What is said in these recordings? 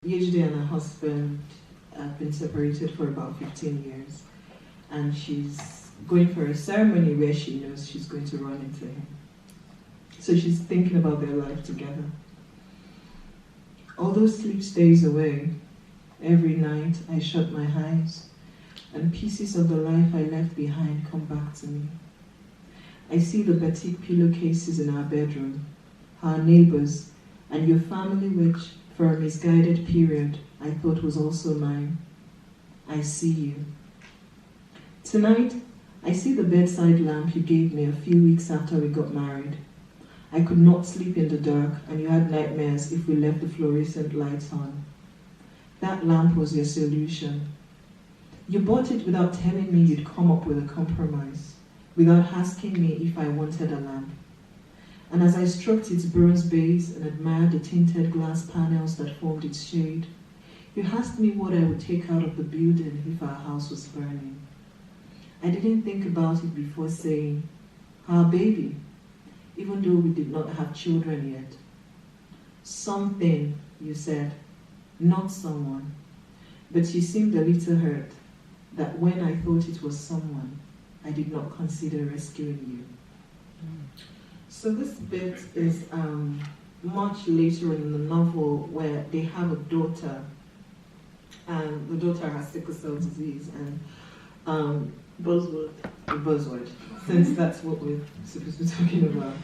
PhD and her husband have been separated for about 15 years, and she's going for a ceremony where she knows she's going to run into him. So she's thinking about their life together. Although sleep stays away, every night I shut my eyes, and pieces of the life I left behind come back to me. I see the batik pillowcases in our bedroom, our neighbors, and your family, which, for a misguided period, I thought was also mine. I see you. Tonight, I see the bedside lamp you gave me a few weeks after we got married. I could not sleep in the dark, and you had nightmares if we left the fluorescent lights on. That lamp was your solution. You bought it without telling me you'd come up with a compromise, without asking me if I wanted a lamp. And as I stroked its bronze base and admired the tinted glass panels that formed its shade, you asked me what I would take out of the building if our house was burning. I didn't think about it before saying, our baby, even though we did not have children yet. Something, you said, not someone. But you seemed a little hurt that when I thought it was someone, I did not consider rescuing you. So this bit is much later in the novel, where they have a daughter, and the daughter has sickle cell disease, and buzzword, since that's what we're supposed to be talking about.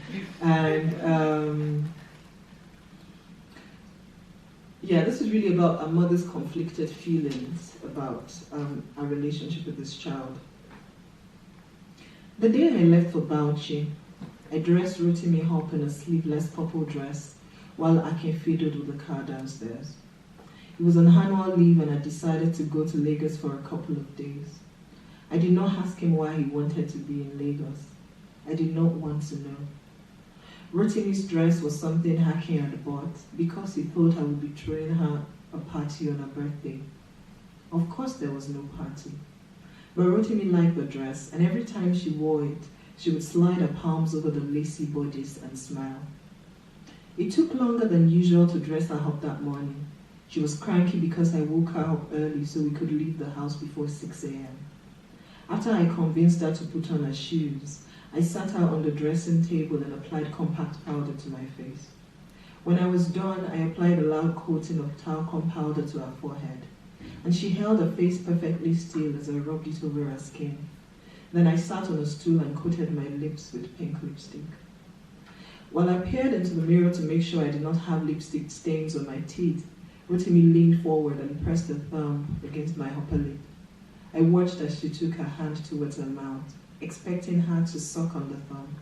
And yeah, this is really about a mother's conflicted feelings about our relationship with this child. The day I left for Bauchi, I dressed Rotimi up in a sleeveless purple dress while Akin fiddled with the car downstairs. He was on annual leave and had decided to go to Lagos for a couple of days. I did not ask him why he wanted to be in Lagos. I did not want to know. Rotimi's dress was something Akin had bought because he thought I would be throwing her a party on her birthday. Of course there was no party. But Rotimi liked the dress, and every time she wore it, she would slide her palms over the lacy bodice and smile. It took longer than usual to dress her up that morning. She was cranky because I woke her up early so we could leave the house before 6 a.m. After I convinced her to put on her shoes, I sat her on the dressing table and applied compact powder to my face. When I was done, I applied a loud coating of talcum powder to her forehead, and she held her face perfectly still as I rubbed it over her skin. Then I sat on a stool and coated my lips with pink lipstick. While I peered into the mirror to make sure I did not have lipstick stains on my teeth, Rotimi leaned forward and pressed a thumb against my upper lip. I watched as she took her hand towards her mouth, expecting her to suck on the thumb.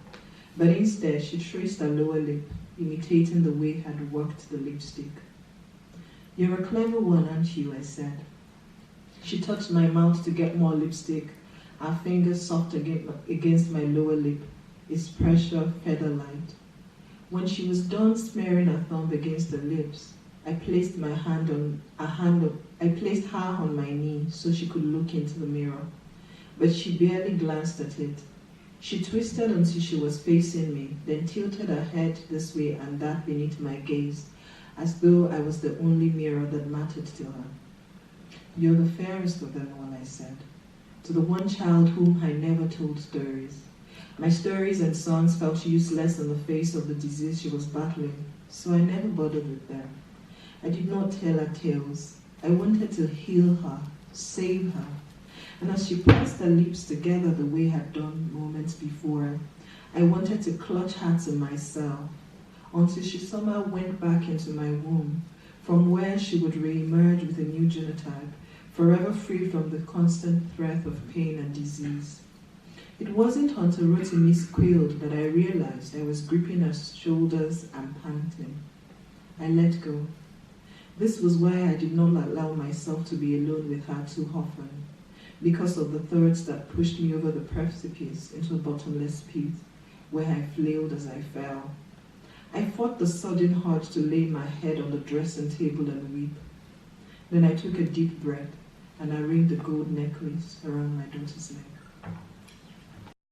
But instead, she traced her lower lip, imitating the way I had worked the lipstick. You're a clever one, aren't you? I said. She touched my mouth to get more lipstick, her fingers soft against my lower lip, its pressure feather-light. When she was done smearing her thumb against the lips, I placed her on my knee so she could look into the mirror, but she barely glanced at it. She twisted until she was facing me, then tilted her head this way and that beneath my gaze, as though I was the only mirror that mattered to her. You're the fairest of them all, I said, to the one child whom I never told stories. My stories and songs felt useless in the face of the disease she was battling, so I never bothered with them. I did not tell her tales. I wanted to heal her, save her. And as she pressed her lips together the way I had done moments before, I wanted to clutch her to myself until she somehow went back into my womb, from where she would re-emerge with a new genotype, forever free from the constant threat of pain and disease. It wasn't until Rotimi squealed that I realized I was gripping her shoulders and panting. I let go. This was why I did not allow myself to be alone with her too often, because of the thoughts that pushed me over the precipice into a bottomless pit, where I flailed as I fell. I fought the sudden urge to lay my head on the dressing table and weep. Then I took a deep breath, and I ringed the gold necklace around my daughter's neck.